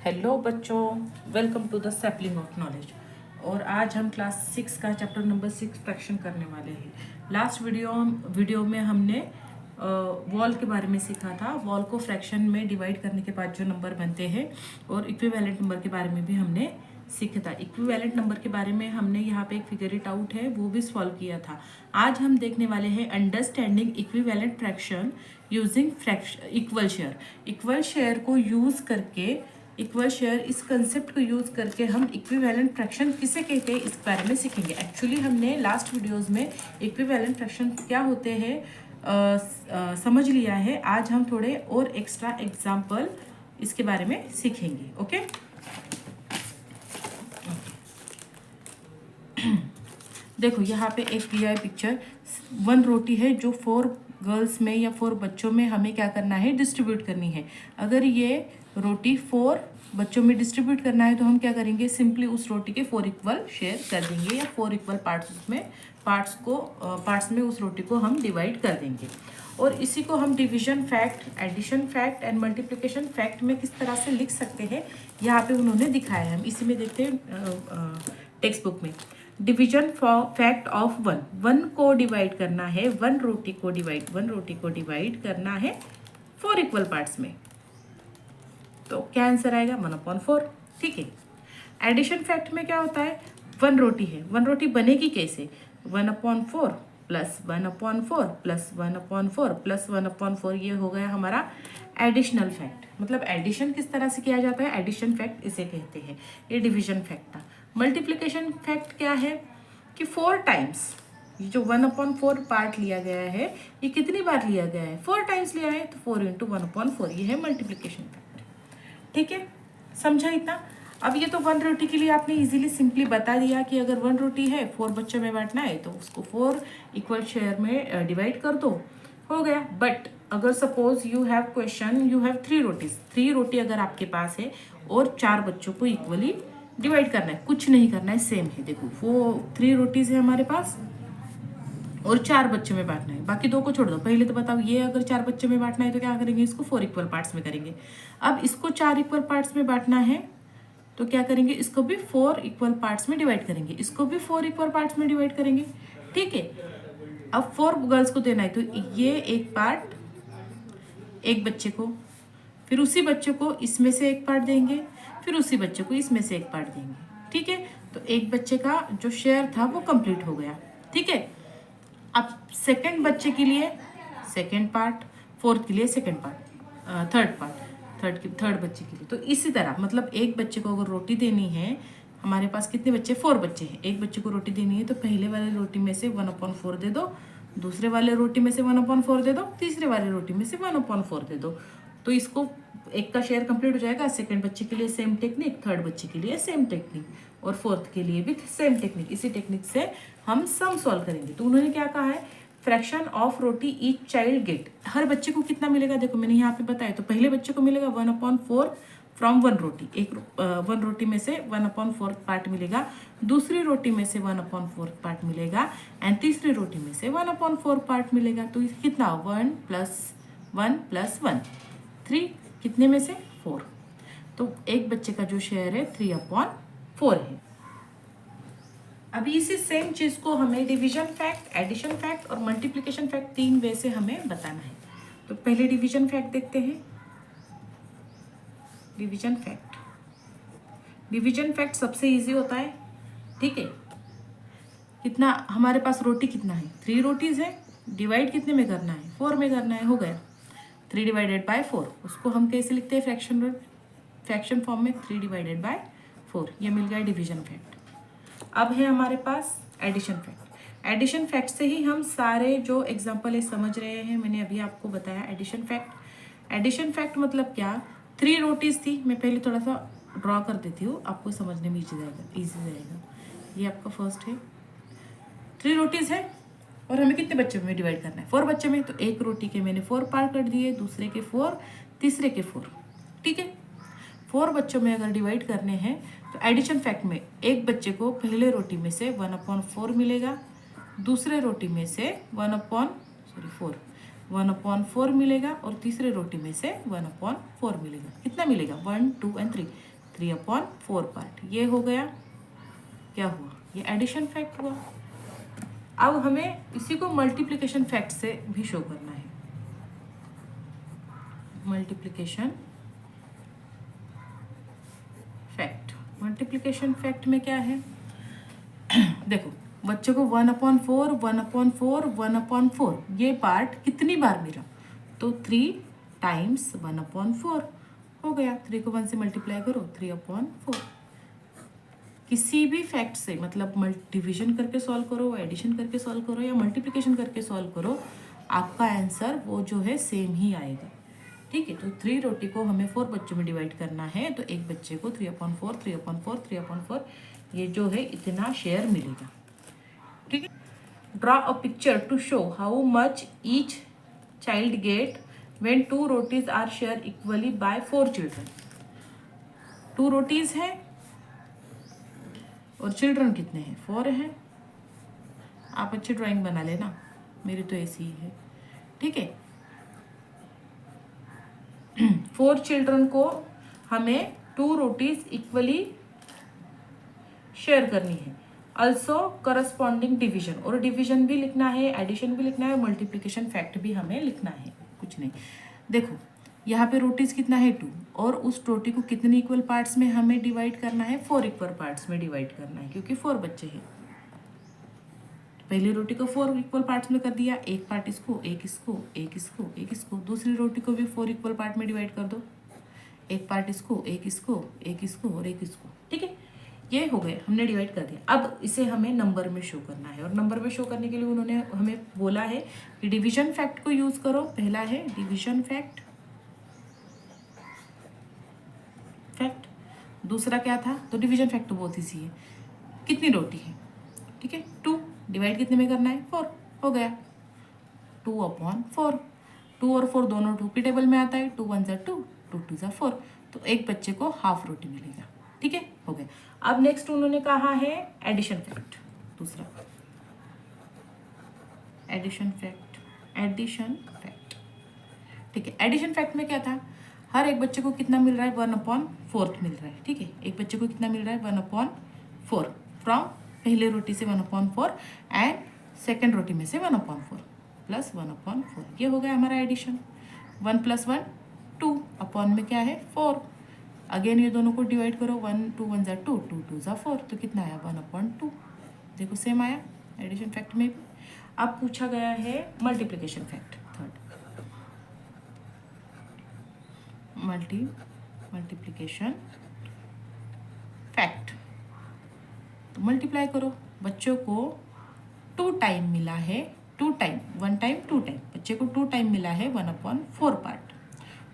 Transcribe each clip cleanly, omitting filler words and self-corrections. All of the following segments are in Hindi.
हेलो बच्चों, welcome to the sapling of knowledge. और आज हम क्लास 6 का चैप्टर नंबर 6 फ्रैक्शन करने वाले हैं। लास्ट वीडियो में हमने वॉल के बारे में सीखा था। वॉल को फ्रैक्शन में डिवाइड करने के बाद जो नंबर बनते हैं, और इक्विवेलेंट नंबर के बारे में भी हमने सीखा था। इक्विवेलेंट नंबर के बारे में हमने यहाँ पे एक फिगर इट आउट है, वो भी सॉल्व किया था। आज हम देखने वाले हैं understanding equivalent fraction using fraction equal share. Equal share को यूज करके, इक्वल शेयर इस कंसेप्ट को यूज करके हम इक्विवेलेंट फ्रैक्शन किसे कहते हैं इस बारे में सीखेंगे। एक्चुअली हमने लास्ट वीडियोस में इक्विवेलेंट फ्रैक्शन क्या होते हैं समझ लिया है। आज हम थोड़े और एक्स्ट्रा एग्जाम्पल इसके बारे में सीखेंगे। ओके, देखो यहाँ पे एक दिया है पिक्चर। 1 रोटी है जो 4 गर्ल्स में या 4 बच्चों में हमें क्या करना है, डिस्ट्रीब्यूट करनी है। अगर ये रोटी 4 बच्चों में डिस्ट्रीब्यूट करना है तो हम क्या करेंगे, सिंपली उस रोटी के 4 इक्वल शेयर कर देंगे, या 4 इक्वल पार्ट्स में उस रोटी को हम डिवाइड कर देंगे। और इसी को हम division fact, addition fact and multiplication fact में किस तरह से लिख सकते हैं, यहाँ पे उन्होंने दिखाया है। हम इसी में देखते हैं टेक्स्ट बुक में। डिवीजन फैक्ट ऑफ 1 को डिवाइड करना है, 1 रोटी को डिवाइड करना है 4 इक्वल पार्ट्स में, तो क्या आंसर आएगा 1/4। ठीक है। एडिशन फैक्ट में क्या होता है, 1 रोटी है, 1 रोटी बनेगी कैसे, 1/4 प्लस 1/4 प्लस 1/4 प्लस 1/4, ये हो गया हमारा एडिशनल फैक्ट। मतलब एडिशन किस तरह से किया जाता है, एडिशन फैक्ट इसे कहते हैं। ये डिवीजन फैक्ट था। मल्टीप्लिकेशन फैक्ट क्या है कि 4 टाइम्स, ये जो 1/4 पार्ट लिया गया है, ये कितनी बार लिया गया है, 4 टाइम्स लिया है, तो 4 × 1/4, ये है मल्टीप्लिकेशन फैक्ट। ठीक है, समझा इतना। अब ये तो 1 रोटी के लिए आपने इजीली सिंपली बता दिया कि अगर 1 रोटी है, 4 बच्चों में बांटना है, तो उसको 4 इक्वल शेयर में डिवाइड कर दो, हो गया। बट अगर suppose you have question, you have 3 rotis, 3 रोटी अगर आपके पास है और 4 बच्चों को इक्वली डिवाइड करना है, कुछ नहीं करना है, सेम है। देखो वो 3 रोटीज है हमारे पास और 4 बच्चों में बांटना है, बाकी 2 को छोड़ दो। पहले तो बताओ, ये अगर 4 बच्चों में बांटना है तो क्या करेंगे, इसको 4 इक्वल पार्ट्स में करेंगे। अब इसको 4 इक्वल पार्ट्स में बांटना है तो क्या करेंगे, इसको भी 4 इक्वल पार्ट्स में डिवाइड करेंगे, इसको भी 4 इक्वल पार्ट्स में डिवाइड करेंगे। ठीक है। अब 4 गर्ल्स को देना है तो ये एक पार्ट एक बच्चे को, फिर उसी बच्चे को इसमें से एक पार्ट देंगे, फिर उसी बच्चे को इसमें से एक पार्ट देंगे। ठीक है, तो एक बच्चे का जो शेयर था वो कंप्लीट हो गया। ठीक है। अब सेकंड बच्चे के लिए सेकंड पार्ट, 4th के लिए सेकंड पार्ट, थर्ड बच्चे के लिए। तो इसी तरह मतलब एक बच्चे को अगर रोटी देनी है, हमारे पास कितने बच्चे, 4 बच्चे हैं, एक बच्चे को रोटी देनी है, तो पहले वाले रोटी में से 1/4 दे दो, दूसरे वाले रोटी में से 1/4 दे दो, तीसरे वाले रोटी में से 1/4 दे दो। तो इसको एक का शेयर कंप्लीट हो जाएगा। सेकंड बच्चे के लिए सेम टेक्निक, थर्ड बच्चे के लिए सेम टेक्निक, और 4th के लिए भी सेम टेक्निक। इसी टेक्निक से हम सम सॉल्व करेंगे। तो उन्होंने क्या कहा है, fraction of roti each child get, हर बच्चे को कितना मिलेगा, देखो मैंने यहाँ पे बताया। तो पहले बच्चे को मिलेगा 1/4 फ्रॉम 1 रोटी, 1 रोटी में से 1/4 पार्ट मिलेगा, दूसरी रोटी में से 1/4 पार्ट मिलेगा, एंड तीसरी रोटी में से 1/4 पार्ट मिलेगा। तो कितना, 1 + 1 + 1, 3, कितने में से 4। तो एक बच्चे का जो शेयर है 3/4 है। अभी इसी सेम चीज को हमें डिवीजन फैक्ट, एडिशन फैक्ट और मल्टीप्लिकेशन फैक्ट 3 वे से हमें बताना है। तो पहले डिवीजन फैक्ट देखते हैं। डिवीजन फैक्ट सबसे इजी होता है। ठीक है। कितना हमारे पास रोटी कितना है, 3 रोटीज है, डिवाइड कितने में करना है, 4 में करना है, हो गया 3/4। उसको हम कैसे लिखते हैं, फ्रैक्शन फॉर्म में, 3/4, ये मिल गया डिवीजन फैक्ट। अब है हमारे पास एडिशन फैक्ट। एडिशन फैक्ट से ही हम सारे जो एग्जांपल है समझ रहे हैं, मैंने अभी आपको बताया। एडिशन फैक्ट मतलब क्या, 3 रोटीज थी, मैं पहले थोड़ा सा ड्रॉ कर देती हूँ, आपको समझने में इजी जाएगा। ये आपका फर्स्ट है, 3 रोटीज है और हमें कितने बच्चों में डिवाइड करना है, 4 बच्चों में। तो एक रोटी के मैंने 4 पार्ट कर दिए, दूसरे के 4, तीसरे के 4। ठीक है। 4 बच्चों में अगर डिवाइड करने हैं तो एडिशन फैक्ट में एक बच्चे को पहले रोटी में से 1/4 मिलेगा, दूसरे रोटी में से 1/4 मिलेगा, और तीसरे रोटी में से 1/4 मिलेगा। कितना मिलेगा, 1, 2 एंड 3, 3/4 पार्ट। ये हो गया, क्या हुआ, ये एडिशन फैक्ट हुआ। अब हमें इसी को मल्टीप्लिकेशन फैक्ट से भी शो करना है। मल्टीप्लिकेशन फैक्ट, मल्टीप्लिकेशन फैक्ट में क्या है, देखो बच्चों को 1/4 1/4 1/4 ये पार्ट कितनी बार मिला, तो 3 टाइम्स 1/4 हो गया। 3 को 1 से मल्टीप्लाई करो, 3/4। किसी भी फैक्ट से, मतलब डिविजन करके सॉल्व करो, एडिशन करके सॉल्व करो या मल्टीप्लिकेशन करके सॉल्व करो, आपका आंसर वो जो है सेम ही आएगा। ठीक है, तो 3 रोटी को हमें 4 बच्चों में डिवाइड करना है, तो एक बच्चे को 3/4 3/4 3/4 ये जो है इतना शेयर मिलेगा। ठीक है, draw a picture to show how much each child get when 2 rotis are share equally by 4 children. 2 rotis है और चिल्ड्रन कितने हैं, 4 हैं। आप अच्छी ड्राइंग बना लेना, मेरी तो ऐसी ही है। ठीक है, 4 चिल्ड्रन को हमें 2 रोटीज इक्वली शेयर करनी है। अल्सो करस्पॉन्डिंग डिवीजन, और डिवीजन भी लिखना है, एडिशन भी लिखना है, मल्टीप्लिकेशन फैक्ट भी हमें लिखना है। कुछ नहीं, देखो यहाँ पे रोटीज कितना है 2, और उस रोटी को कितने इक्वल पार्ट्स में हमें डिवाइड करना है, 4 इक्वल पार्ट्स में डिवाइड करना है, क्योंकि 4 बच्चे हैं। पहली रोटी को 4 इक्वल पार्ट्स में कर दिया, एक पार्ट इसको, एक इसको, एक इसको, एक इसको। दूसरी रोटी को भी 4 इक्वल पार्ट में डिवाइड कर दो, एक पार्ट इसको, एक इसको, एक इसको और एक इसको। ठीक है, ये हो गए, हमने डिवाइड कर दिया। अब इसे हमें नंबर में शो करना है, और नंबर में शो करने के लिए उन्होंने हमें बोला है कि डिवीजन फैक्ट को यूज करो। पहला है डिवीजन फैक्ट, दूसरा क्या था, तो डिवीजन फैक्ट तो बहुत ईजी है, कितनी रोटी है। ठीक है, 2 डिवाइड कितने में करना है, 4 हो गया, 2/4। 2 और 4 दोनों 2 की टेबल में आता है, 2 1 = 2, 2 2 = 4, तो एक बच्चे को हाफ रोटी मिलेगा। ठीक है, हो गया। अब नेक्स्ट उन्होंने कहा है एडिशन फैक्ट, दूसरा एडिशन फैक्ट, एडिशन फैक्ट। ठीक है, एडिशन फैक्ट में क्या था, हर एक बच्चे को कितना मिल रहा है, 1/4 मिल रहा है। ठीक है, एक बच्चे को कितना मिल रहा है, 1/4 फ्रॉम पहले रोटी से 1/4 एंड सेकेंड रोटी में से 1/4 प्लस 1/4, ये हो गया हमारा एडिशन। 1 + 1 2, अपॉन में क्या है 4। अगेन ये दोनों को डिवाइड करो, 1 2 1 = 2, 2 2 = 4, तो कितना आया 1/2। देखो सेम आया एडिशन फैक्ट में भी। अब पूछा गया है multiplication fact, third multiplication fact. तो मल्टीप्लाई करो, बच्चों को 2 टाइम मिला है, 2 टाइम 1 टाइम 2 टाइम, बच्चे को 2 टाइम मिला है 1/4 पार्ट।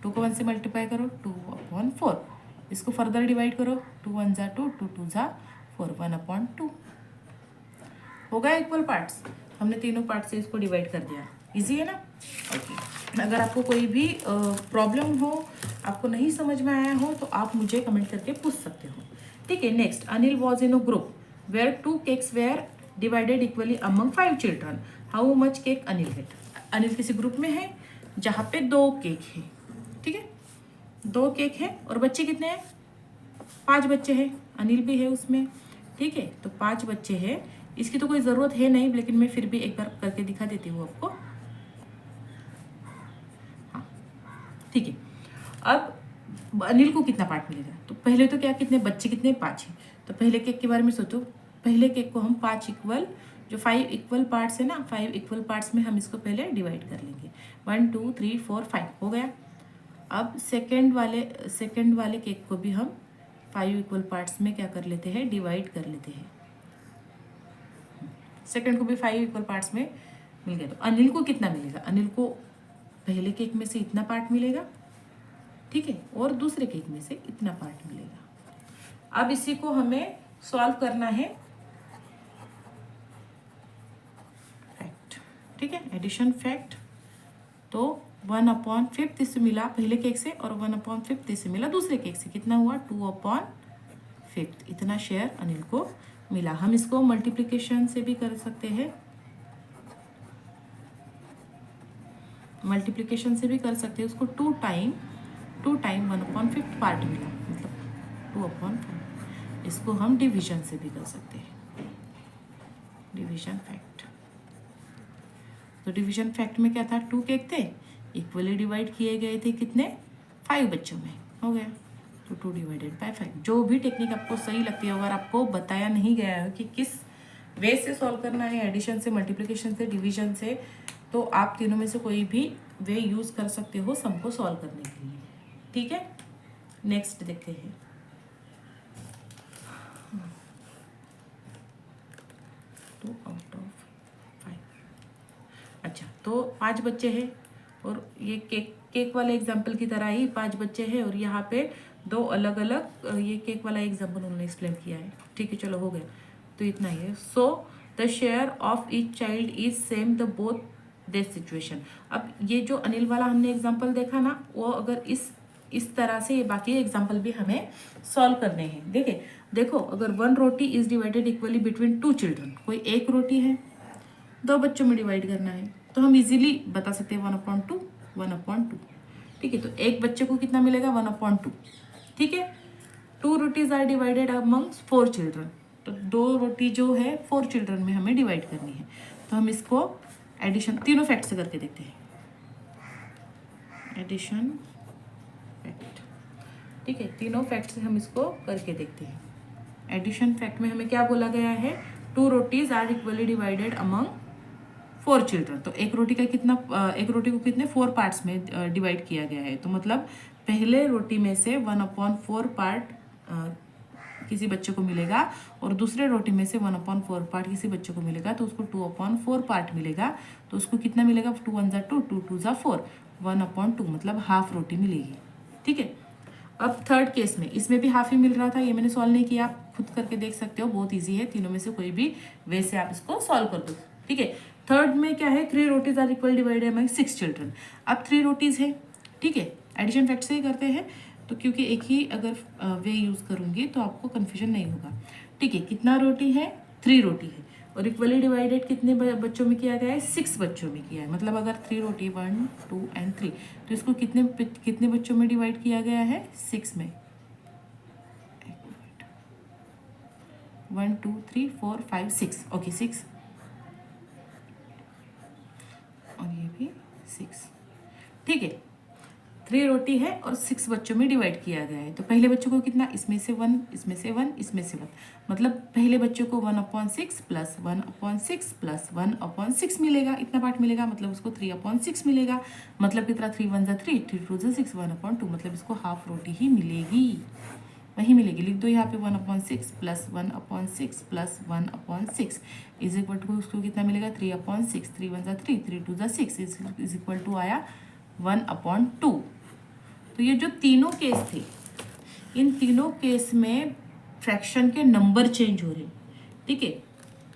2 को 1 से मल्टीप्लाई करो, 2/4। इसको फर्दर डिवाइड करो, 2 1 = 2, 2 2 = 4, 1/2 हो गया इक्वल पार्ट्स। हमने तीनों पार्ट से इसको डिवाइड कर दिया, इजी है ना। ओके, अगर आपको कोई भी प्रॉब्लम हो, आपको नहीं समझ में आया हो, तो आप मुझे कमेंट करके पूछ सकते हो। ठीक है, next, Anil was in a group where 2 cakes were divided equally among 5 children, how much cake Anil get. Anil किसी ग्रुप में है जहाँ पे 2 केक है। ठीक है, 2 केक है और बच्चे कितने हैं, 5 बच्चे हैं, अनिल भी है उसमें। ठीक है, तो 5 बच्चे हैं, इसकी तो कोई ज़रूरत है नहीं, लेकिन मैं फिर भी एक बार करके दिखा देती हूँ आपको। हाँ, ठीक है, अब अनिल को कितना पार्ट मिलेगा, तो पहले तो क्या, कितने बच्चे कितने, 5 हैं, तो पहले केक के बारे में सोचो। पहले केक को हम 5 इक्वल, जो 5 इक्वल पार्ट्स है ना, 5 इक्वल पार्ट्स में हम इसको पहले डिवाइड कर लेंगे। 1 2 3 4 5 हो गया। अब सेकेंड वाले केक को भी हम 5 इक्वल पार्ट्स में क्या कर लेते हैं, डिवाइड कर लेते हैं। सेकेंड को भी 5 इक्वल पार्ट्स में मिल गया, तो अनिल को कितना मिलेगा, अनिल को पहले केक में से इतना पार्ट मिलेगा। ठीक है, और दूसरे केक में से इतना पार्ट मिलेगा। अब इसी को हमें सॉल्व करना है फैक्ट। ठीक है, एडिशन फैक्ट। तो 1/5 इससे मिला पहले केक से, और 1/5 इससे मिला दूसरे केक से, कितना हुआ 2/5, इतना शेयर अनिल को मिला। हम इसको मल्टीप्लिकेशन से भी कर सकते हैं, उसको 2 टाइम 1/5 पार्ट मिला, मतलब 2/4। इसको हम डिवीजन से भी कर सकते हैं, डिवीजन फैक्ट। तो डिवीजन फैक्ट में क्या था, 2 केक थे, इक्वली डिवाइड किए गए थे कितने, 5 बच्चों में, हो गया। तो 2 डिवाइडेड बाय 5। जो भी टेक्निक आपको सही लगती है, अगर आपको बताया नहीं गया है कि किस वे से सॉल्व करना है, एडिशन से, मल्टीप्लिकेशन से, डिवीजन से, तो आप तीनों में से कोई भी वे यूज़ कर सकते हो सम को सॉल्व करने के लिए। ठीक है, नेक्स्ट देखते हैं। तो आउट ऑफ 5। अच्छा, तो 5 बच्चे हैं और ये केक वाले एग्जाम्पल की तरह ही 5 बच्चे हैं और यहाँ पे 2 अलग अलग, ये केक वाला एग्जाम्पल उन्होंने एक्सप्लेन किया है। ठीक है, चलो हो गया, तो इतना ही है। So the share of each child is same the both this situation. अब ये जो अनिल वाला हमने एग्जाम्पल देखा ना, वो अगर इस तरह से ये बाकी एग्जाम्पल भी हमें सॉल्व करने हैं। देखो अगर 1 roti is divided equally between 2 children, कोई एक रोटी है, 2 बच्चों में डिवाइड करना है, तो हम इजीली बता सकते हैं 1/2, 1/2। ठीक है, तो एक बच्चे को कितना मिलेगा, 1/2। ठीक है, 2 rotis are divided amongst 4 children, तो 2 रोटी जो है 4 चिल्ड्रन में हमें डिवाइड करनी है। तो हम इसको एडिशन तीनों फैक्ट से करके देखते हैं, एडिशन फैक्ट। ठीक है, तीनों फैक्ट से हम इसको करके देखते हैं। एडिशन फैक्ट में हमें क्या बोला गया है, 2 rotis are equally divided among 4 children. तो एक रोटी का कितना, एक रोटी को कितने 4 पार्ट्स में डिवाइड किया गया है। तो मतलब पहले रोटी में से 1/4 पार्ट किसी बच्चे को मिलेगा और दूसरे रोटी में से 1/4 पार्ट किसी बच्चे को मिलेगा, तो उसको 2/4 पार्ट मिलेगा। तो उसको कितना मिलेगा, 2 1 ज़ा 2, 2 2 ज़ा 4, 1/2 मतलब हाफ रोटी मिलेगी। ठीक है, अब थर्ड केस में इसमें भी हाफ ही मिल रहा था, ये मैंने सॉल्व नहीं किया, आप खुद करके देख सकते हो, बहुत ईजी है, तीनों में से कोई भी वे से आप इसको सॉल्व कर दो। ठीक है, थर्ड में क्या है, 3 rotis are equal divided by 6 children. अब 3 रोटीज है, ठीक है, एडिशन फैक्ट से ही करते हैं, तो क्योंकि एक ही अगर वे यूज़ करूँगी तो आपको कन्फ्यूजन नहीं होगा। ठीक है, कितना रोटी है, 3 रोटी है और इक्वली डिवाइडेड कितने बच्चों में किया गया है, 6 बच्चों में किया है। मतलब अगर 3 रोटी 1 2 एंड 3, तो इसको कितने बच्चों में डिवाइड किया गया है, 6 में। 1 2 3 4 5 6, ओके 6, और ये भी 6। ठीक है, 3 रोटी है और 6 बच्चों में डिवाइड किया गया है। तो पहले बच्चों को कितना, इसमें से 1, इसमें से 1, इसमें से 1, मतलब पहले बच्चों को 1/6 प्लस 1/6 प्लस 1/6 मिलेगा, इतना पार्ट मिलेगा, मतलब उसको 3/6 मिलेगा। मतलब कितना, 3 1 ज़ा 3, 3 2 ज़ा 6, 1/2, मतलब इसको हाफ रोटी ही मिलेगी, वही मिलेगी। लिख दो यहाँ पे 1/6 plus 1/6 plus 1/6 is equal to, उसको कितना मिलेगा, 3/6, 3 1 ज़ा 3, 3 2 ज़ा 6 इज इक्वल टू आया 1/2। तो ये जो तीनों केस थे, इन तीनों केस में फ्रैक्शन के नंबर चेंज हो रहे, ठीक है,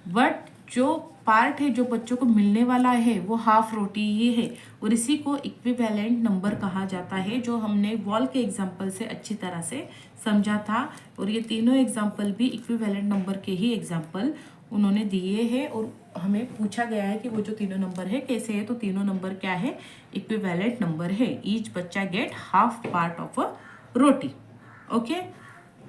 बट जो पार्ट है जो बच्चों को मिलने वाला है वो हाफ रोटी ही है, और इसी को इक्विवेलेंट नंबर कहा जाता है, जो हमने वॉल के एग्जाम्पल से अच्छी तरह से समझा था। और ये तीनों एग्जाम्पल भी इक्विवेलेंट नंबर के ही एग्जाम्पल उन्होंने दिए हैं, और हमें पूछा गया है कि वो जो तीनों नंबर है कैसे है, तो तीनों नंबर क्या है, इक्विवेलेंट नंबर है। ईच बच्चा gate half part of a roti. Okay,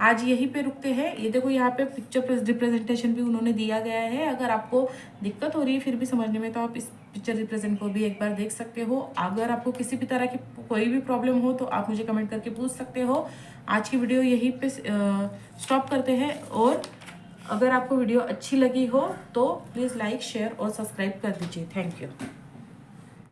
आज यहीं पे रुकते हैं। ये देखो यहाँ पे पिक्चर रिप्रेजेंटेशन भी उन्होंने दिया गया है। अगर आपको दिक्कत हो रही है फिर भी समझने में, तो आप इस पिक्चर रिप्रेजेंट को भी एक बार देख सकते हो। अगर आपको किसी भी तरह की कोई भी प्रॉब्लम हो तो आप मुझे कमेंट करके पूछ सकते हो। आज की वीडियो यहीं पे स्टॉप करते हैं, और अगर आपको वीडियो अच्छी लगी हो तो प्लीज़ लाइक, शेयर और सब्सक्राइब कर दीजिए। Thank you.